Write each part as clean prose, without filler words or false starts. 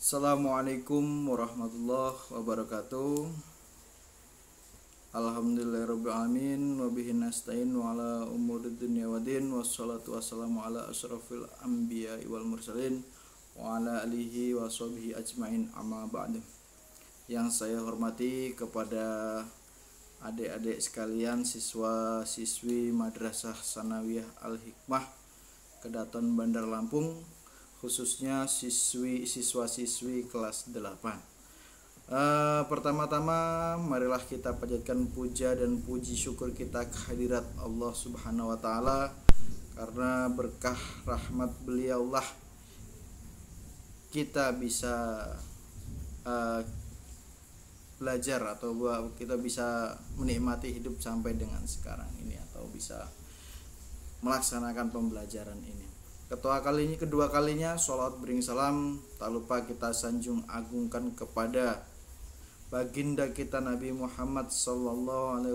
Assalamualaikum warahmatullahi wabarakatuh. Alhamdulillahirrabbilalamin. Wabihi nasta'in wa ala umurid dunya waddin. Wassalatu wassalamu ala asyrafil anbiya wal mursalin wa ala alihi wa sahbihi ajmain, amma ba'du. Yang saya hormati kepada adik-adik sekalian, siswa-siswi Madrasah Sanawiyah Al-Hikmah Kedaton Bandar Lampung, khususnya siswa-siswi kelas 8. Pertama-tama marilah kita panjatkan puja dan puji syukur kita kehadirat Allah Subhanahu wa taala, karena berkah rahmat beliaulah kita bisa belajar atau kita bisa menikmati hidup sampai dengan sekarang ini, atau bisa melaksanakan pembelajaran ini. Kedua kalinya sholawat bering salam tak lupa kita sanjung agungkan kepada baginda kita Nabi Muhammad SAW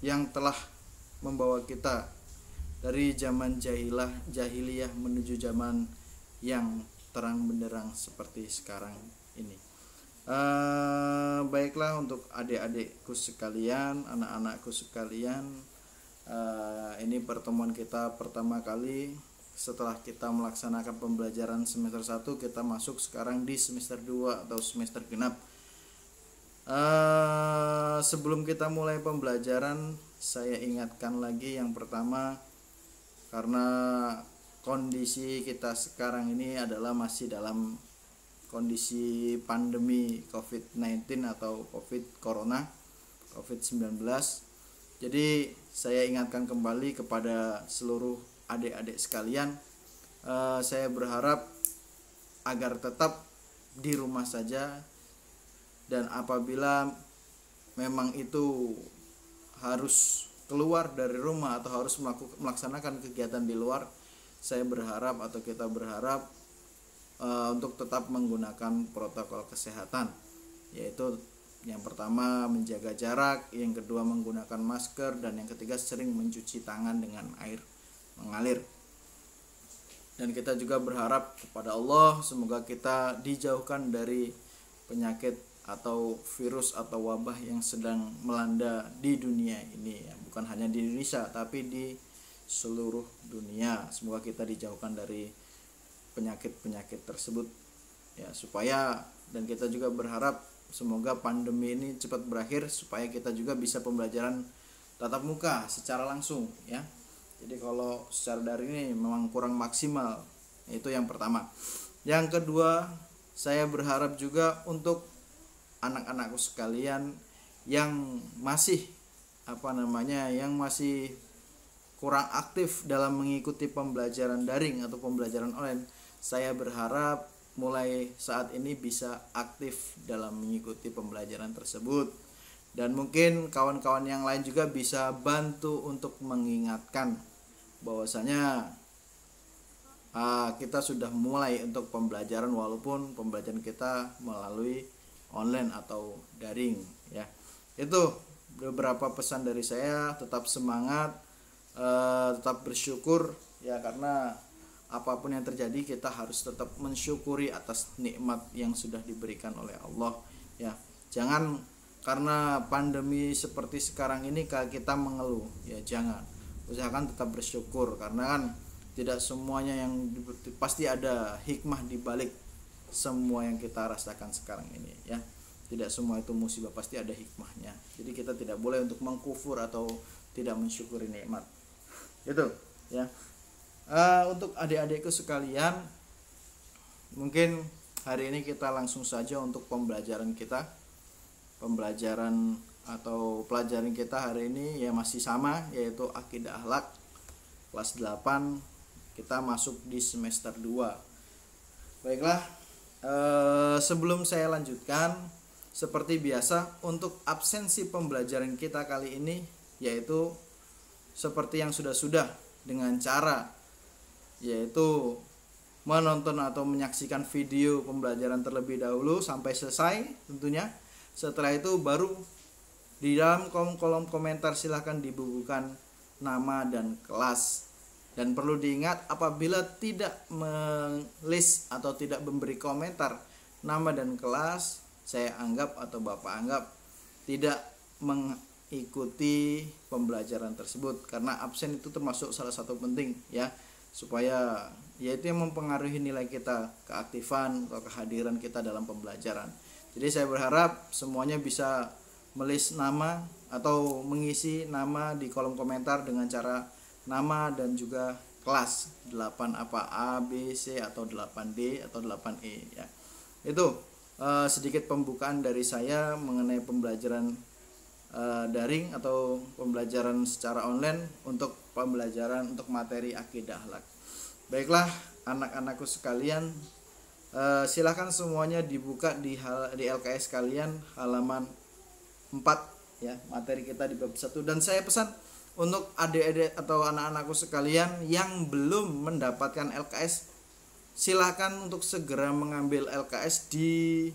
yang telah membawa kita dari zaman jahiliyah menuju zaman yang terang benderang seperti sekarang ini. Baiklah, untuk adik-adikku sekalian, anak-anakku sekalian, ini pertemuan kita pertama kali setelah kita melaksanakan pembelajaran semester 1. Kita masuk sekarang di semester 2 atau semester genap. Sebelum kita mulai pembelajaran, saya ingatkan lagi yang pertama, karena kondisi kita sekarang ini adalah masih dalam kondisi pandemi COVID-19 atau COVID-19. Jadi saya ingatkan kembali kepada seluruh adik-adik sekalian, saya berharap agar tetap di rumah saja, dan apabila memang itu harus keluar dari rumah atau harus melaksanakan kegiatan di luar, saya berharap atau kita berharap untuk tetap menggunakan protokol kesehatan, yaitu yang pertama menjaga jarak, yang kedua menggunakan masker, dan yang ketiga sering mencuci tangan dengan air mengalir. Dan kita juga berharap kepada Allah semoga kita dijauhkan dari penyakit atau virus atau wabah yang sedang melanda di dunia ini, ya, bukan hanya di Indonesia tapi di seluruh dunia. Semoga kita dijauhkan dari penyakit-penyakit tersebut, ya, supaya, dan kita juga berharap semoga pandemi ini cepat berakhir supaya kita juga bisa pembelajaran tatap muka secara langsung, ya. Jadi kalau secara daring ini memang kurang maksimal. Itu yang pertama. Yang kedua, saya berharap juga untuk anak-anakku sekalian yang masih yang masih kurang aktif dalam mengikuti pembelajaran daring atau pembelajaran online, saya berharap mulai saat ini bisa aktif dalam mengikuti pembelajaran tersebut. Dan mungkin kawan-kawan yang lain juga bisa bantu untuk mengingatkan bahwasanya kita sudah mulai untuk pembelajaran, walaupun pembelajaran kita melalui online atau daring, ya. Itu beberapa pesan dari saya. Tetap semangat, tetap bersyukur, ya, karena apapun yang terjadi kita harus tetap mensyukuri atas nikmat yang sudah diberikan oleh Allah, ya. Jangan karena pandemi seperti sekarang ini kita mengeluh, ya, jangan. Usahakan tetap bersyukur, karena kan tidak semuanya pasti ada hikmah di balik semua yang kita rasakan sekarang ini, ya. Tidak semua itu musibah, pasti ada hikmahnya. Jadi kita tidak boleh untuk mengkufur atau tidak mensyukuri nikmat. Itu, ya. Untuk adik-adikku sekalian, mungkin hari ini kita langsung saja untuk pembelajaran kita. Pembelajaran atau pelajaran kita hari ini ya masih sama, yaitu akidah akhlak kelas 8. Kita masuk di semester 2. Baiklah, sebelum saya lanjutkan, seperti biasa untuk absensi pembelajaran kita kali ini, yaitu seperti yang sudah-sudah, dengan cara yaitu menonton atau menyaksikan video pembelajaran terlebih dahulu sampai selesai tentunya. Setelah itu baru di dalam kolom komentar silahkan dibubuhkan nama dan kelas Dan perlu diingat, apabila tidak menulis atau tidak memberi komentar nama dan kelas, saya anggap atau Bapak anggap tidak mengikuti pembelajaran tersebut, karena absen itu termasuk salah satu penting ya, supaya yaitu yang mempengaruhi nilai kita, keaktifan atau kehadiran kita dalam pembelajaran. Jadi saya berharap semuanya bisa menulis nama atau mengisi nama di kolom komentar dengan cara nama dan juga kelas 8 apa A, B, C atau 8D atau 8E ya. Itu sedikit pembukaan dari saya mengenai pembelajaran daring atau pembelajaran secara online untuk pembelajaran untuk materi akidah akhlak. Baiklah anak-anakku sekalian, silakan semuanya dibuka di LKS kalian halaman 4 ya, materi kita di bab 1. Dan saya pesan untuk adik-adik atau anak-anakku sekalian yang belum mendapatkan LKS, silakan untuk segera mengambil LKS di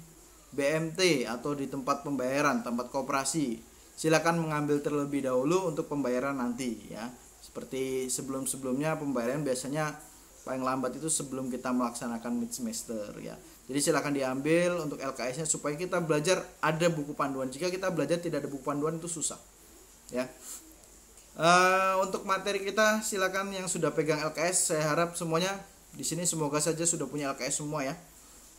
BMT atau di tempat pembayaran, tempat koperasi. Silakan mengambil terlebih dahulu untuk pembayaran nanti ya. Seperti sebelum-sebelumnya pembayaran biasanya paling lambat itu sebelum kita melaksanakan mid semester ya. Jadi silakan diambil untuk LKS-nya supaya kita belajar ada buku panduan. Jika kita belajar tidak ada buku panduan itu susah ya. Untuk materi kita silakan yang sudah pegang LKS, saya harap semuanya di sini semoga saja sudah punya LKS semua ya.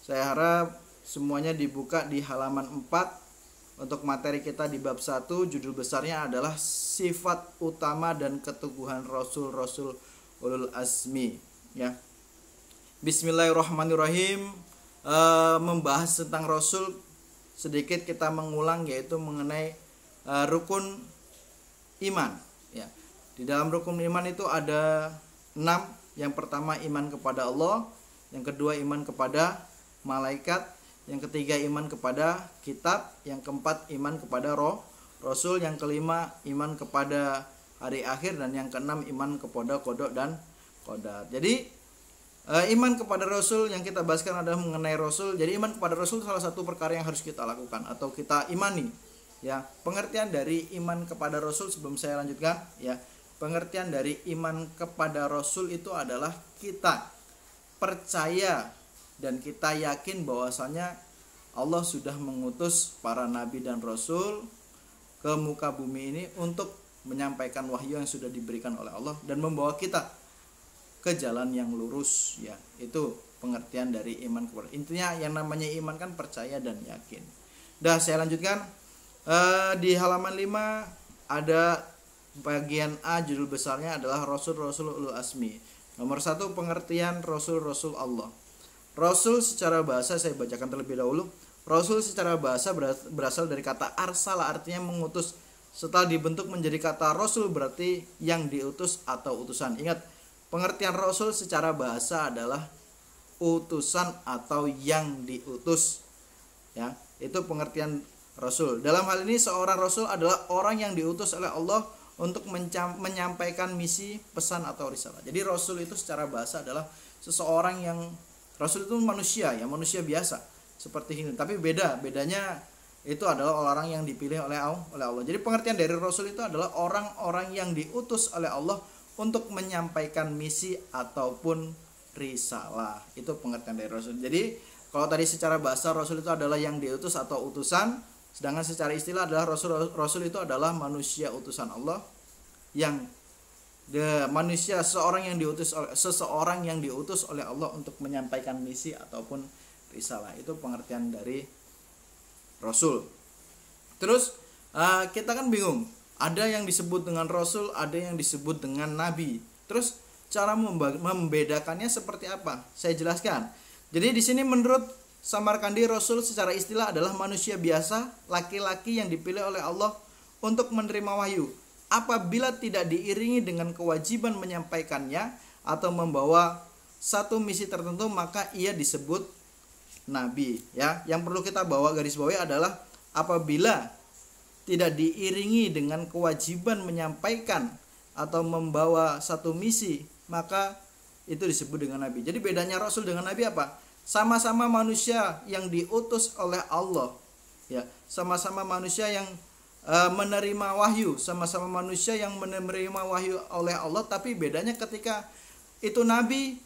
Saya harap semuanya dibuka di halaman 4 untuk materi kita di bab 1. Judul besarnya adalah sifat utama dan keteguhan Rasul-Rasul Ulul Azmi ya. Bismillahirrahmanirrahim. Membahas tentang Rasul, sedikit kita mengulang yaitu mengenai rukun iman ya. Di dalam rukun iman itu ada 6. Yang pertama iman kepada Allah, yang kedua iman kepada malaikat, yang ketiga iman kepada kitab, yang keempat iman kepada Rasul, yang kelima iman kepada hari akhir, dan yang keenam iman kepada qada dan qadar. Jadi iman kepada Rasul yang kita bahaskan adalah mengenai Rasul. Jadi iman kepada Rasul salah satu perkara yang harus kita lakukan atau kita imani ya. Pengertian dari iman kepada Rasul sebelum saya lanjutkan ya. Pengertian dari iman kepada Rasul itu adalah kita percaya dan kita yakin bahwasanya Allah sudah mengutus para nabi dan rasul ke muka bumi ini untuk menyampaikan wahyu yang sudah diberikan oleh Allah dan membawa kita ke jalan yang lurus ya. Itu pengertian dari iman kepada. Intinya yang namanya iman kan percaya dan yakin. Dah saya lanjutkan. Di halaman 5 ada bagian A, judul besarnya adalah Rasul-Rasul Ulul Azmi. Nomor 1, pengertian Rasul-Rasul Allah. Rasul secara bahasa saya bacakan terlebih dahulu. Rasul secara bahasa berasal dari kata arsala, artinya mengutus. Setelah dibentuk menjadi kata Rasul berarti yang diutus atau utusan. Ingat, pengertian Rasul secara bahasa adalah utusan atau yang diutus. Ya, itu pengertian Rasul. Dalam hal ini seorang Rasul adalah orang yang diutus oleh Allah untuk menyampaikan misi, pesan atau risalah. Jadi Rasul itu secara bahasa adalah seseorang yang, Rasul itu manusia ya, manusia biasa seperti ini. Tapi bedanya itu adalah orang yang dipilih oleh Allah. Jadi pengertian dari Rasul itu adalah orang-orang yang diutus oleh Allah untuk menyampaikan misi ataupun risalah. Itu pengertian dari Rasul. Jadi kalau tadi secara bahasa Rasul itu adalah yang diutus atau utusan, sedangkan secara istilah adalah Rasul itu adalah manusia utusan Allah yang manusia seseorang yang diutus oleh Allah untuk menyampaikan misi ataupun risalah. Itu pengertian dari Rasul. Terus kita kan bingung, ada yang disebut dengan Rasul, ada yang disebut dengan Nabi. Terus cara membedakannya seperti apa? Saya jelaskan. Jadi di sini menurut Samarkandi, Rasul secara istilah adalah manusia biasa, laki-laki yang dipilih oleh Allah untuk menerima wahyu. Apabila tidak diiringi dengan kewajiban menyampaikannya atau membawa satu misi tertentu, maka ia disebut nabi. Ya, yang perlu kita bawa garis bawahi adalah apabila tidak diiringi dengan kewajiban menyampaikan atau membawa satu misi, maka itu disebut dengan nabi. Jadi bedanya Rasul dengan nabi apa? Sama-sama manusia yang diutus oleh Allah ya, sama-sama manusia yang menerima wahyu, sama-sama manusia yang menerima wahyu oleh Allah, tapi bedanya ketika itu nabi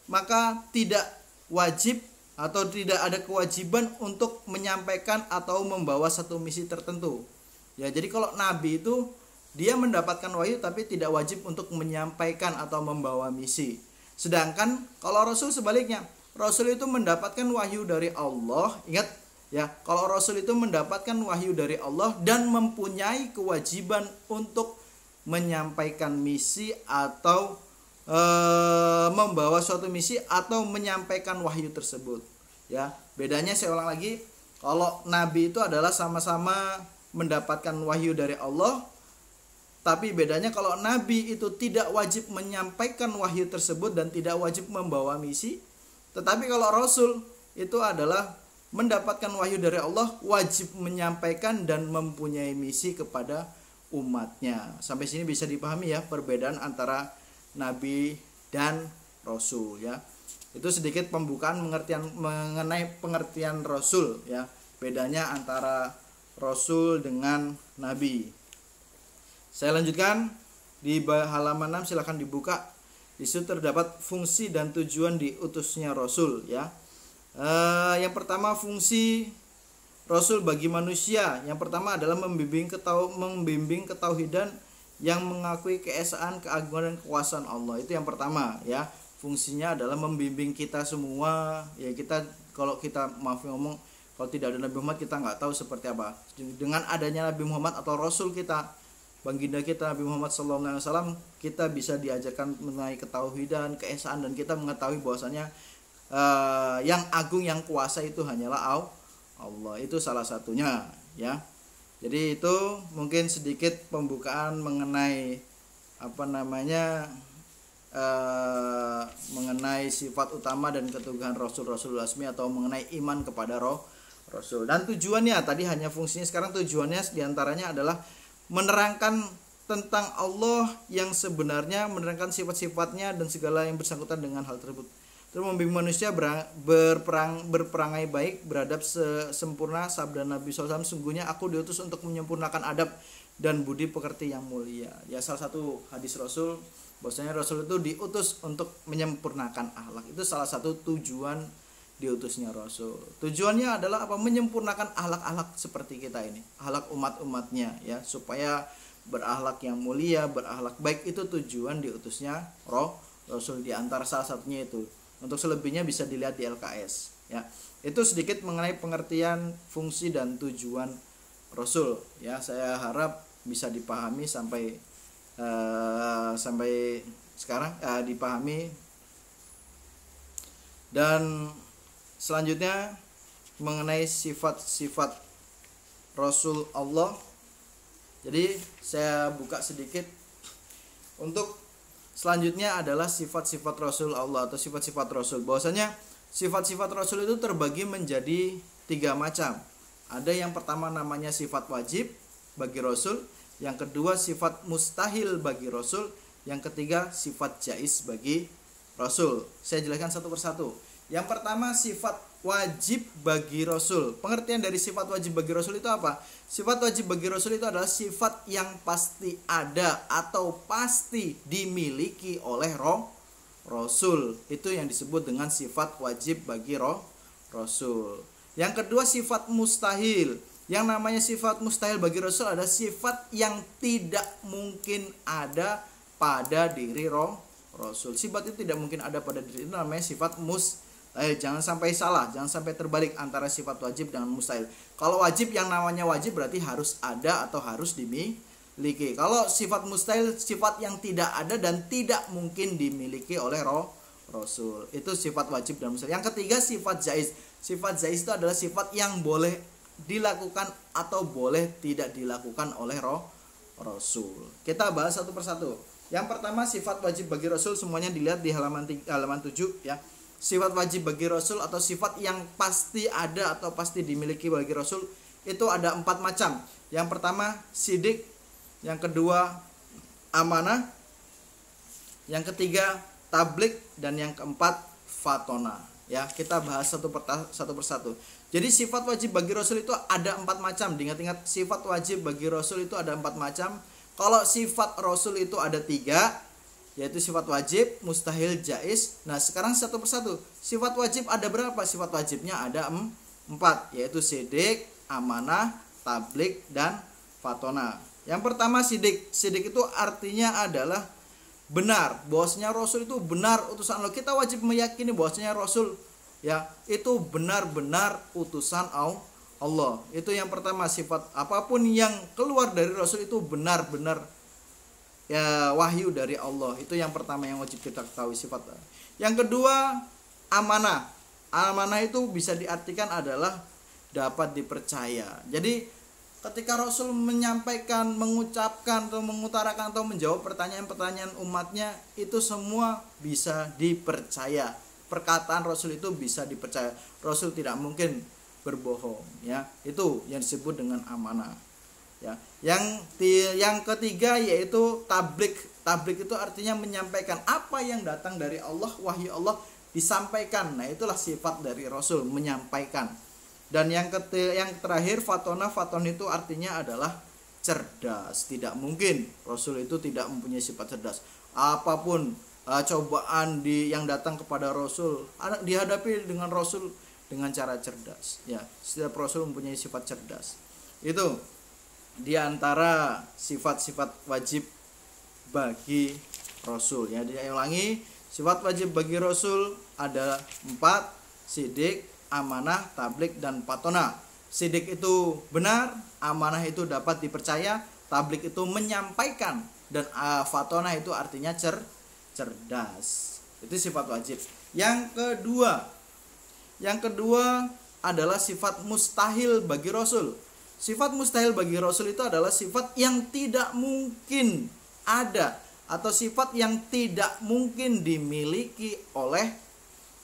maka tidak wajib atau tidak ada kewajiban untuk menyampaikan atau membawa satu misi tertentu. Ya, jadi kalau nabi itu dia mendapatkan wahyu tapi tidak wajib untuk menyampaikan atau membawa misi. Sedangkan kalau rasul sebaliknya, rasul itu mendapatkan wahyu dari Allah. Ingat ya, kalau rasul itu mendapatkan wahyu dari Allah dan mempunyai kewajiban untuk menyampaikan misi atau membawa suatu misi atau menyampaikan wahyu tersebut. Ya, bedanya saya ulang lagi, kalau nabi itu adalah sama-sama mendapatkan wahyu dari Allah, tapi bedanya kalau nabi itu tidak wajib menyampaikan wahyu tersebut dan tidak wajib membawa misi. Tetapi kalau rasul itu adalah mendapatkan wahyu dari Allah, wajib menyampaikan dan mempunyai misi kepada umatnya. Sampai sini bisa dipahami ya perbedaan antara nabi dan rasul ya. Itu sedikit pembukaan mengenai pengertian rasul ya. Bedanya antara rasul dengan nabi. Saya lanjutkan di halaman 6, silakan dibuka. Di situ terdapat fungsi dan tujuan diutusnya rasul ya. Yang pertama, fungsi rasul bagi manusia. Yang pertama adalah membimbing ketauhidan yang mengakui keesaan, keagungan dan kekuasaan Allah. Itu yang pertama ya. Fungsinya adalah membimbing kita semua ya. Kita kalau kita kalau tidak ada Nabi Muhammad kita nggak tahu seperti apa. Dengan adanya Nabi Muhammad atau Rasul kita, baginda kita Nabi Muhammad SAW, kita bisa diajarkan mengenai ketauhidan, keesaan, dan kita mengetahui bahwasanya yang agung, yang kuasa itu hanyalah Allah. Itu salah satunya ya. Jadi itu mungkin sedikit pembukaan mengenai mengenai sifat utama dan ketuhanan Rasul Asmi atau mengenai iman kepada Rasul. Dan tujuannya tadi hanya fungsinya, sekarang tujuannya diantaranya adalah menerangkan tentang Allah yang sebenarnya, menerangkan sifat-sifatnya dan segala yang bersangkutan dengan hal tersebut. Terus membimbing manusia berperangai baik, beradab sempurna. Sabda Nabi SAW, sungguhnya aku diutus untuk menyempurnakan adab dan budi pekerti yang mulia. Ya, salah satu hadis Rasul, bahwasanya Rasul itu diutus untuk menyempurnakan akhlak. Itu salah satu tujuan diutusnya Rasul. Tujuannya adalah apa? Menyempurnakan akhlak-akhlak seperti kita ini, akhlak umat-umatnya ya, supaya berakhlak yang mulia, berakhlak baik. Itu tujuan diutusnya Rasul, di antara salah satunya itu. Untuk selebihnya bisa dilihat di LKS ya. Itu sedikit mengenai pengertian fungsi dan tujuan Rasul ya. Saya harap bisa dipahami sampai sekarang, dipahami. Dan selanjutnya mengenai sifat-sifat Rasul Allah. Jadi saya buka sedikit. Untuk selanjutnya adalah sifat-sifat Rasul Allah atau sifat-sifat Rasul. Bahwasanya sifat-sifat Rasul itu terbagi menjadi 3 macam. Ada yang pertama namanya sifat wajib bagi Rasul, yang kedua sifat mustahil bagi Rasul, yang ketiga sifat jaiz bagi Rasul. Saya jelaskan satu persatu. Yang pertama sifat wajib bagi Rasul. Pengertian dari sifat wajib bagi Rasul itu apa? Sifat wajib bagi Rasul itu adalah sifat yang pasti ada atau pasti dimiliki oleh Rasul. Itu yang disebut dengan sifat wajib bagi Rasul. Yang kedua sifat mustahil. Yang namanya sifat mustahil bagi Rasul adalah sifat yang tidak mungkin ada pada diri Rasul. Sifat itu tidak mungkin ada pada diri, itu namanya sifat mustahil. Jangan sampai salah, jangan sampai terbalik antara sifat wajib dengan mustahil. Kalau wajib, yang namanya wajib berarti harus ada atau harus dimiliki. Kalau sifat mustahil, sifat yang tidak ada dan tidak mungkin dimiliki oleh Rasul. Itu sifat wajib dan mustahil. Yang ketiga sifat jaiz. Sifat jaiz itu adalah sifat yang boleh dilakukan atau boleh tidak dilakukan oleh Rasul. Kita bahas satu persatu. Yang pertama sifat wajib bagi Rasul, semuanya dilihat di halaman 7 ya. Sifat wajib bagi Rasul atau sifat yang pasti ada atau pasti dimiliki bagi Rasul itu ada 4 macam. Yang pertama sidik, yang kedua amanah, yang ketiga tablik, dan yang keempat fatona. ya. Kita bahas satu persatu. Jadi sifat wajib bagi Rasul itu ada 4 macam. Diingat-ingat, sifat wajib bagi Rasul itu ada 4 macam. Kalau sifat Rasul itu ada 3, yaitu sifat wajib, mustahil, jaiz. Nah sekarang satu persatu. Sifat wajib ada berapa? Sifat wajibnya ada 4, yaitu sidik, amanah, tablik, dan fatona. Yang pertama sidik. Sidik itu artinya adalah benar, bahwasanya Rasul itu benar utusan Allah. Kita wajib meyakini bahwasanya Rasul, ya, itu benar-benar utusan Allah. Itu yang pertama, sifat apapun yang keluar dari Rasul itu benar-benar, ya, wahyu dari Allah. Itu yang pertama yang wajib kita ketahui sifat. Yang kedua, amanah. Amanah itu bisa diartikan adalah dapat dipercaya. Jadi ketika Rasul menyampaikan, mengucapkan atau mengutarakan atau menjawab pertanyaan-pertanyaan umatnya, itu semua bisa dipercaya. Perkataan Rasul itu bisa dipercaya. Rasul tidak mungkin berbohong, ya. Itu yang disebut dengan amanah, ya. Yang ketiga yaitu tablik. Tablik itu artinya menyampaikan apa yang datang dari Allah, wahyu Allah disampaikan. Nah, itulah sifat dari Rasul, menyampaikan. Dan yang terakhir fatona. Faton itu artinya adalah cerdas. Tidak mungkin Rasul itu tidak mempunyai sifat cerdas. Apapun cobaan yang datang kepada Rasul, dihadapi dengan Rasul dengan cara cerdas, ya. Setiap Rasul mempunyai sifat cerdas. Itu diantara sifat-sifat wajib bagi Rasul, ya. Dia ulangi, sifat wajib bagi Rasul ada 4: sidik, amanah, tablik, dan fatona. Sidik itu benar, amanah itu dapat dipercaya, tablik itu menyampaikan, dan fatona itu artinya cerdas. Itu sifat wajib. Yang kedua adalah sifat mustahil bagi Rasul. Sifat mustahil bagi Rasul itu adalah sifat yang tidak mungkin ada, atau sifat yang tidak mungkin dimiliki oleh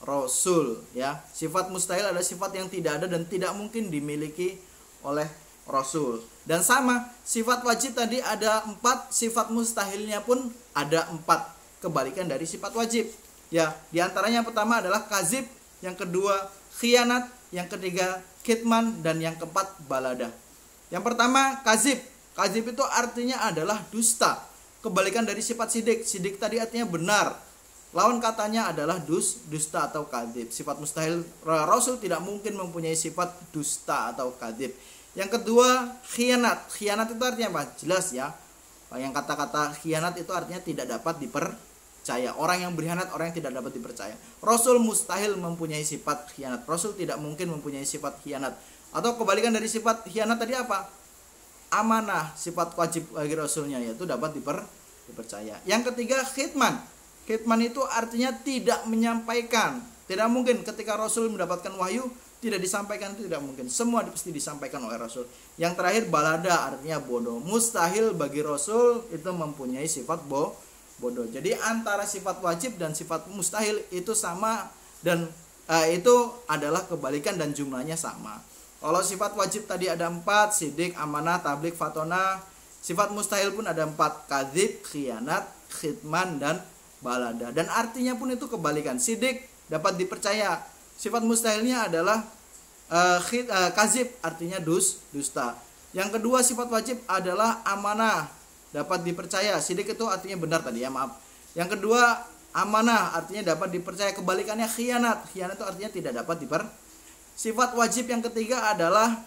Rasul, ya. Sifat mustahil adalah sifat yang tidak ada dan tidak mungkin dimiliki oleh Rasul. Dan sama, sifat wajib tadi ada 4, sifat mustahilnya pun ada 4, kebalikan dari sifat wajib, ya. Di antaranya yang pertama adalah kazib, yang kedua khianat, yang ketiga kitman, dan yang keempat balada. Yang pertama kazib. Kazib itu artinya adalah dusta, kebalikan dari sifat sidik. Sidik tadi artinya benar, lawan katanya adalah dusta atau kadzib. Sifat mustahil, Rasul tidak mungkin mempunyai sifat dusta atau kadzib. Yang kedua, khianat. Khianat itu artinya apa? Jelas, ya. Yang kata-kata khianat itu artinya tidak dapat dipercaya. Orang yang berkhianat, orang yang tidak dapat dipercaya. Rasul mustahil mempunyai sifat khianat. Rasul tidak mungkin mempunyai sifat khianat. Atau kebalikan dari sifat khianat tadi apa? Amanah. Sifat wajib bagi Rasulnya yaitu dapat dipercaya. Yang ketiga, khitman. Khitman itu artinya tidak menyampaikan. Tidak mungkin ketika Rasul mendapatkan wahyu tidak disampaikan, itu tidak mungkin. Semua pasti disampaikan oleh Rasul. Yang terakhir balada, artinya bodoh. Mustahil bagi Rasul itu mempunyai sifat bodoh. Jadi antara sifat wajib dan sifat mustahil itu sama, dan itu adalah kebalikan dan jumlahnya sama. Kalau sifat wajib tadi ada 4, sidik, amanah, tablik, fatona. Sifat mustahil pun ada 4, kadzib, khianat, khitman, dan balada. Dan artinya pun itu kebalikan. Sidik dapat dipercaya. Sifat mustahilnya adalah kazib, artinya dusta. Yang kedua sifat wajib adalah amanah, dapat dipercaya. Sidik itu artinya benar tadi, ya, maaf. Yang kedua amanah artinya dapat dipercaya, kebalikannya khianat. Khianat itu artinya tidak dapat Sifat wajib yang ketiga adalah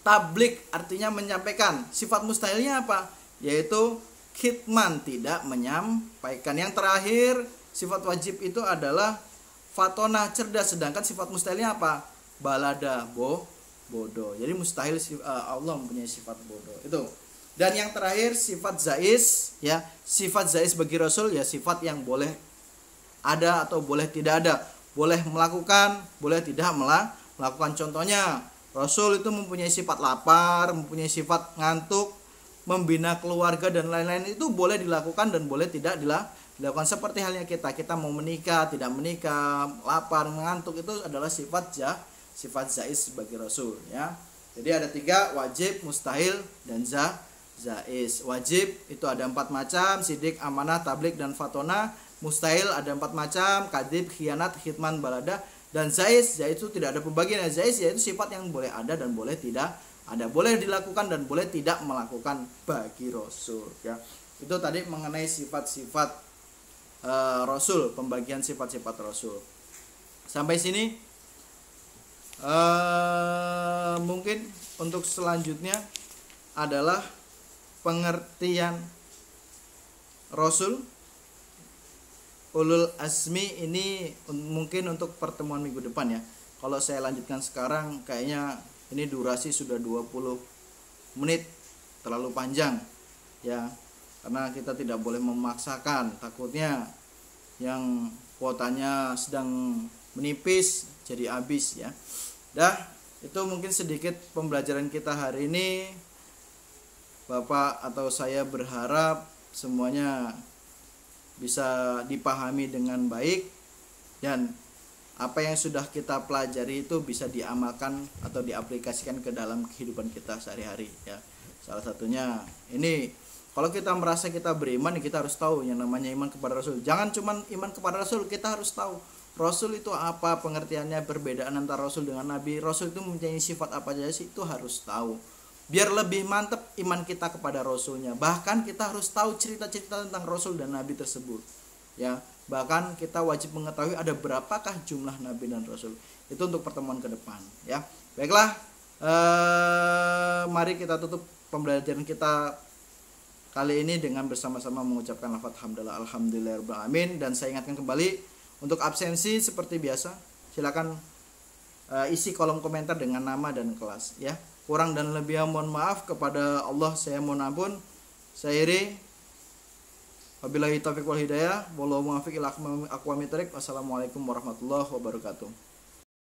tablik, artinya menyampaikan. Sifat mustahilnya apa? Yaitu khitman, tidak menyampaikan. Yang terakhir sifat wajib itu adalah fatona, cerdas. Sedangkan sifat mustahilnya apa? Balada, bodoh. Jadi mustahil Allah mempunyai sifat bodoh. Itu. Dan yang terakhir sifat zaiz, ya. Sifat zaiz bagi Rasul ya sifat yang boleh ada atau boleh tidak ada. Boleh melakukan, boleh tidak melakukan. Contohnya, Rasul itu mempunyai sifat lapar, mempunyai sifat ngantuk, membina keluarga dan lain-lain, itu boleh dilakukan dan boleh tidak dilakukan. Seperti halnya kita mau menikah, tidak menikah, lapar, ngantuk, itu adalah sifat zaiz bagi Rasul, ya. Jadi ada 3, wajib, mustahil, dan zaiz. Wajib itu ada 4 macam, sidik, amanah, tablik, dan fatona. Mustahil ada 4 macam, kadzib, khianat, khitman, balada. Dan zaiz itu tidak ada pembagian. Zaiz yaitu sifat yang boleh ada dan boleh tidak ada, boleh dilakukan dan boleh tidak melakukan bagi Rasul ya. Itu tadi mengenai sifat-sifat Rasul, pembagian sifat-sifat Rasul. Sampai sini mungkin untuk selanjutnya adalah pengertian Rasul ulul azmi. Ini mungkin untuk pertemuan minggu depan ya. Kalau saya lanjutkan sekarang kayaknya ini durasi sudah 20 menit, terlalu panjang ya, karena kita tidak boleh memaksakan, takutnya yang kuotanya sedang menipis jadi habis ya. Itu mungkin sedikit pembelajaran kita hari ini. Bapak atau saya berharap semuanya bisa dipahami dengan baik, dan apa yang sudah kita pelajari itu bisa diamalkan atau diaplikasikan ke dalam kehidupan kita sehari-hari ya. Salah satunya ini, kalau kita merasa kita beriman, kita harus tahu yang namanya iman kepada Rasul. Jangan cuma iman kepada Rasul, kita harus tahu Rasul itu apa, pengertiannya, perbedaan antara Rasul dengan Nabi. Rasul itu mempunyai sifat apa saja sih, itu harus tahu. Biar lebih mantap iman kita kepada Rasulnya. Bahkan kita harus tahu cerita-cerita tentang Rasul dan Nabi tersebut ya. Bahkan kita wajib mengetahui ada berapakah jumlah Nabi dan Rasul. Itu untuk pertemuan ke depan ya. Baiklah, mari kita tutup pembelajaran kita kali ini dengan bersama-sama mengucapkan lafaz hamdalah alhamdulillahirabbil alamin. Dan saya ingatkan kembali, untuk absensi seperti biasa silakan isi kolom komentar dengan nama dan kelas ya. Kurang dan lebihnya mohon maaf, kepada Allah saya mohon ampun. Saya iri. Wabillahi taufiq wal hidayah. Wallahu muwaffiq ila aqwamit thoriq. Wassalamualaikum warahmatullahi wabarakatuh.